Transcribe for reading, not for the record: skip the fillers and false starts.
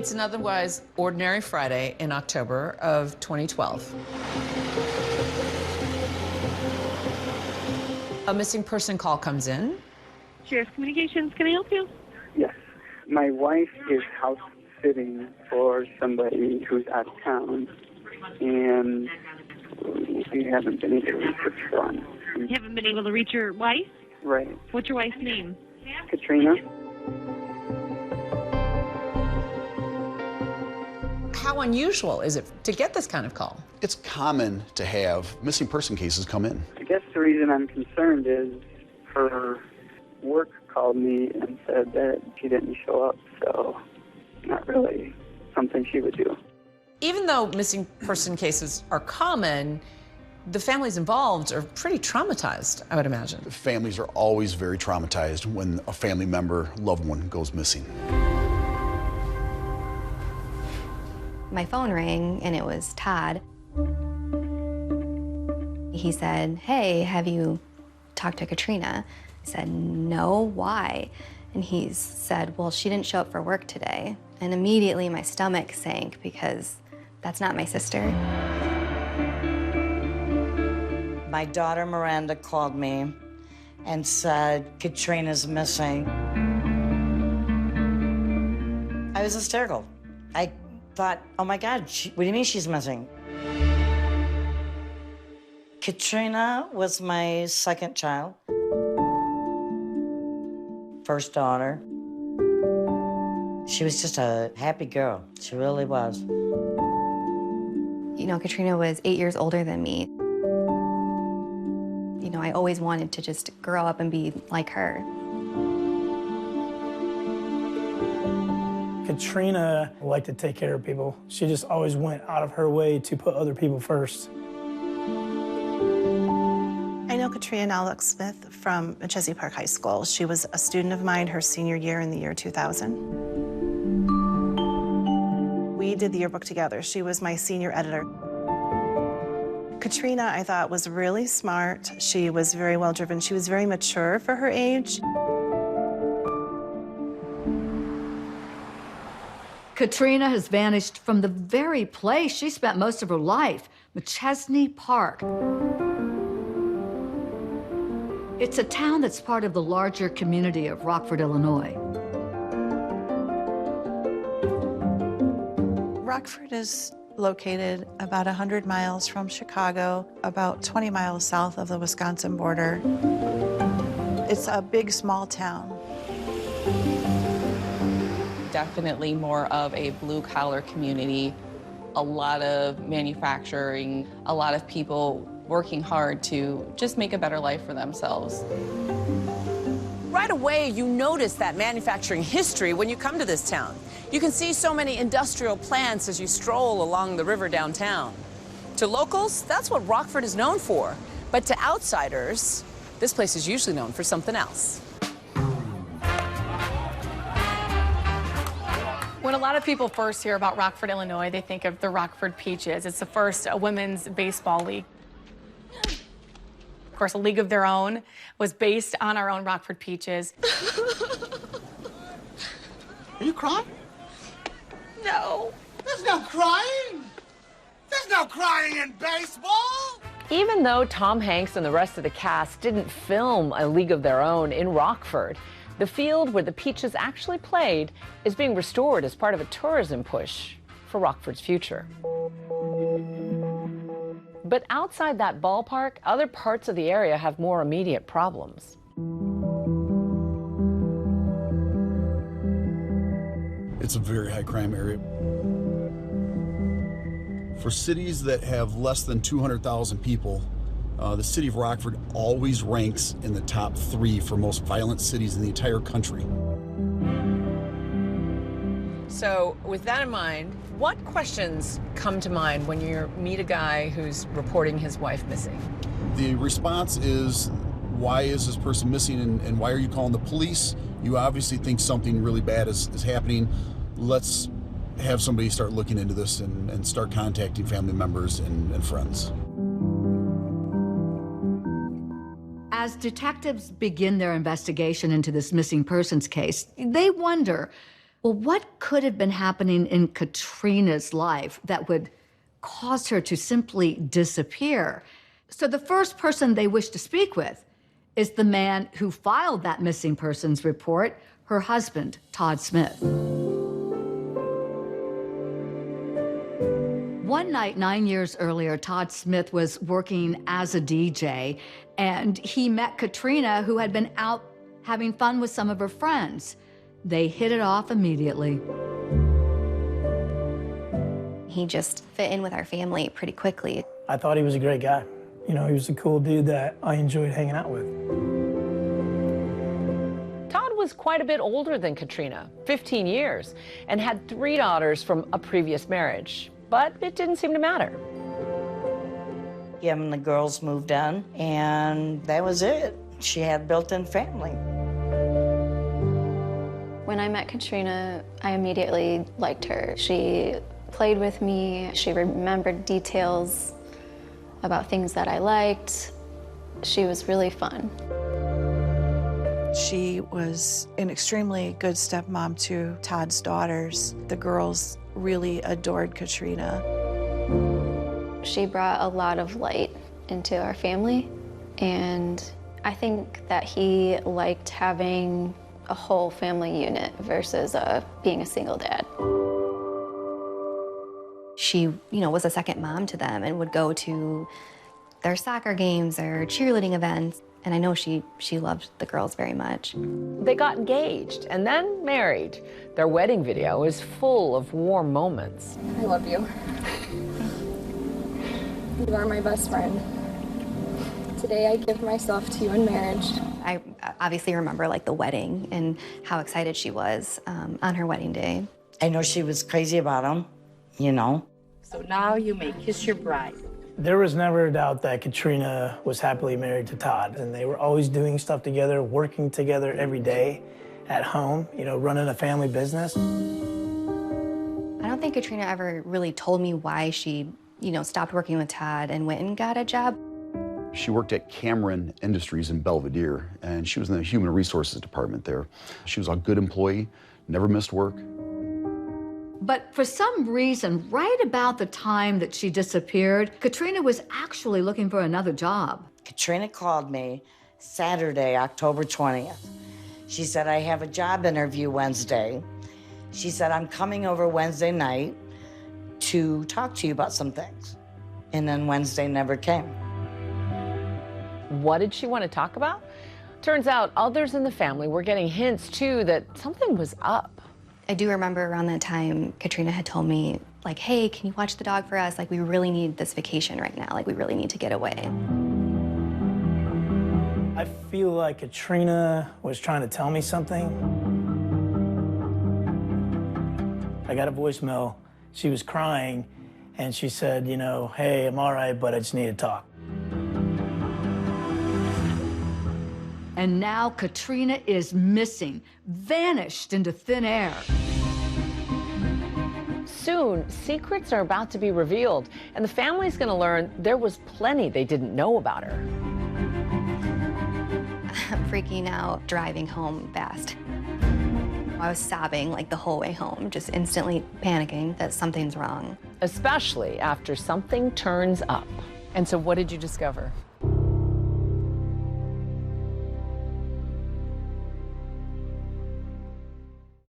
It's an otherwise ordinary Friday in October of 2012. A missing person call comes in. Sheriff's Communications, can I help you? Yes. My wife is house sitting for somebody who's out of town, and we haven't been able to reach her son. You haven't been able to reach your wife? Right. What's your wife's name? Katrina. How unusual is it to get this kind of call? It's common to have missing person cases come in. I guess the reason I'm concerned is her work called me and said that she didn't show up, so not really something she would do. Even though missing person cases are common, the families involved are pretty traumatized, I would imagine. Families are always very traumatized when a family member, loved one, goes missing. My phone rang, and it was Todd. He said, "Hey, have you talked to Katrina?" I said, "No, why?" And he said, "Well, she didn't show up for work today." And immediately my stomach sank because that's not my sister. My daughter Miranda called me and said, "Katrina's missing." I was hysterical. I thought, oh my God, what do you mean she's missing? Katrina was my second child, first daughter. She was just a happy girl. She really was. You know, Katrina was 8 years older than me. You know, I always wanted to just grow up and be like her. Katrina liked to take care of people. She just always went out of her way to put other people first. I know Katrina Smith from Chesney Park High School. She was a student of mine her senior year in the year 2000. We did the yearbook together. She was my senior editor. Katrina, I thought, was really smart. She was very well-driven. She was very mature for her age. Katrina has vanished from the very place she spent most of her life, Chesney Park. It's a town that's part of the larger community of Rockford, Illinois. Rockford is located about 100 miles from Chicago, about 20 miles south of the Wisconsin border. It's a big, small town. Definitely more of a blue-collar community, a lot of manufacturing, a lot of people working hard to just make a better life for themselves. Right away, you notice that manufacturing history when you come to this town. You can see so many industrial plants as you stroll along the river downtown. To locals, that's what Rockford is known for. But to outsiders, this place is usually known for something else. When a lot of people first hear about Rockford, Illinois, they think of the Rockford Peaches. It's the first women's baseball league. Of course, a league of their own was based on our own Rockford Peaches. Are you crying? No. There's no crying. There's no crying in baseball. Even though Tom Hanks and the rest of the cast didn't film a league of their own in Rockford, the field where the Peaches actually played is being restored as part of a tourism push for Rockford's future. But outside that ballpark, other parts of the area have more immediate problems. It's a very high crime area. For cities that have less than 200,000 people, the city of Rockford always ranks in the top 3 for most violent cities in the entire country. So with that in mind, what questions come to mind when you meet a guy who's reporting his wife missing? The response is, why is this person missing and why are you calling the police? You obviously think something really bad is happening. Let's have somebody start looking into this and start contacting family members and friends. As detectives begin their investigation into this missing persons case, they wonder, Well, what could have been happening in Katrina's life that would cause her to simply disappear? So the first person they wish to speak with is the man who filed that missing persons report, her husband, Todd Smith. One night 9 years earlier, Todd Smith was working as a DJ, and he met Katrina, who had been out having fun with some of her friends. They hit it off immediately. He just fit in with our family pretty quickly. I thought he was a great guy. You know, he was a cool dude that I enjoyed hanging out with. Todd was quite a bit older than Katrina, 15 years, and had 3 daughters from a previous marriage. But it didn't seem to matter. Him and the girls moved in, and that was it. She had a built-in family. When I met Katrina, I immediately liked her. She played with me. She remembered details about things that I liked. She was really fun. She was an extremely good stepmom to Todd's daughters. The girls really adored Katrina. She brought a lot of light into our family, and I think that he liked having a whole family unit versus being a single dad. She, you know, was a second mom to them and would go to their soccer games or cheerleading events. And I know she loved the girls very much. They got engaged and then married. Their wedding video is full of warm moments. I love you. You are my best friend. Today I give myself to you in marriage. I obviously remember like the wedding and how excited she was on her wedding day. I know she was crazy about him, you know. So now you may kiss your bride. There was never a doubt that Katrina was happily married to Todd, and they were always doing stuff together, working together every day at home, you know, running a family business. I don't think Katrina ever really told me why she, you know, stopped working with Todd and went and got a job. She worked at Cameron Industries in Belvedere, and she was in the human resources department there. She was a good employee, never missed work. But for some reason, right about the time that she disappeared, Katrina was actually looking for another job. Katrina called me Saturday, October 20th. She said, I have a job interview Wednesday. She said, I'm coming over Wednesday night to talk to you about some things. And then Wednesday never came. What did she want to talk about? Turns out others in the family were getting hints, too, that something was up. I do remember around that time, Katrina had told me, like, hey, can you watch the dog for us? Like, we really need this vacation right now. Like, we really need to get away. I feel like Katrina was trying to tell me something. I got a voicemail. She was crying, and she said, you know, hey, I'm all right, but I just need to talk. And now Katrina is missing, vanished into thin air. Soon, secrets are about to be revealed, and the family's going to learn there was plenty they didn't know about her. I'm freaking out, driving home fast. I was sobbing like the whole way home, just instantly panicking that something's wrong. Especially after something turns up. And so what did you discover?